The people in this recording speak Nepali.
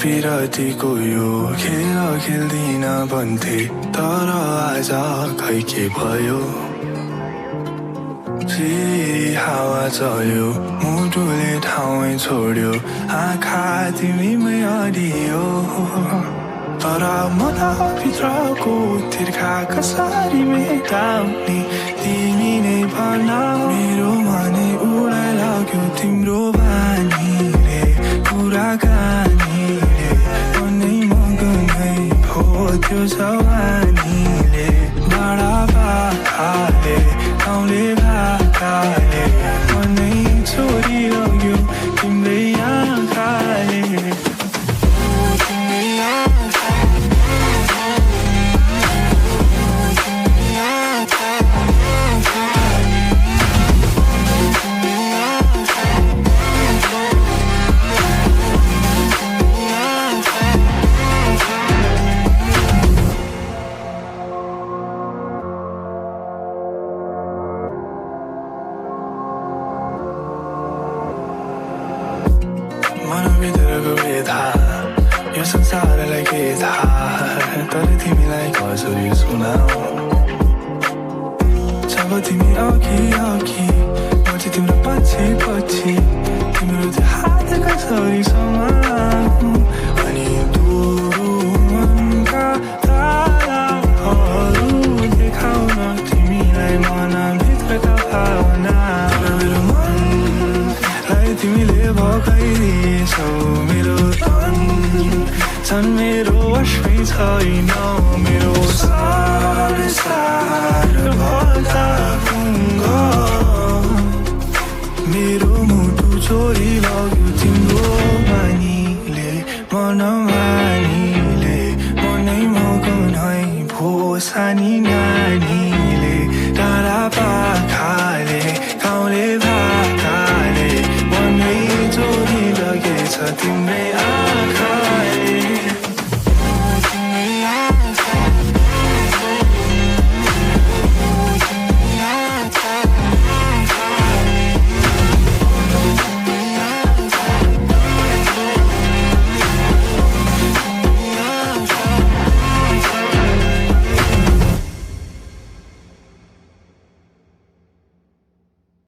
पिरतीको यो खेल खेल्दिन भन्थे तर आज खै के भयो फेरि हावा चल्यो मुटुले ठाउँै छोड्यो आँखा तिमीमै अडियो तर मलाई भित्रको तिर्खा कसरी मेटाउने तिमी नै भन मेरो मनै उडाइ लाग्यो तिम्रो बानीले कुराकानीले मनै मगनै भयो त्यो जवानीले बडा बाखाले गाउँले भाकाले मनै छोडिरह्यो तिम्रै आँखाले मनभित्रको व्यथा यो संसारलाई के थाहा तर तिमीलाई कसरी सुनाऊ जब तिमी अघि अघि म चाहिँ तिम्रो पछि पछि तिम्रो त्यो हात कसरी समाऊ अनि दुरु मनका ताराहरू देखाउन तिमीलाई मनभित्रका भावना मेरो मनलाई तिमीले भगाइदिएछौ मेरो तन झन् मेरो वशमै छैन मेरो संसार भल्दा पुङ्गो मेरो मुटु चोरी लग्यो तिम्रो बानीले मनमानीले मनै मगनै भो सानी नानीले टाढा पाखाले गाउँले भाकाले मनै चोरी लगेछ तिम्रै आँखा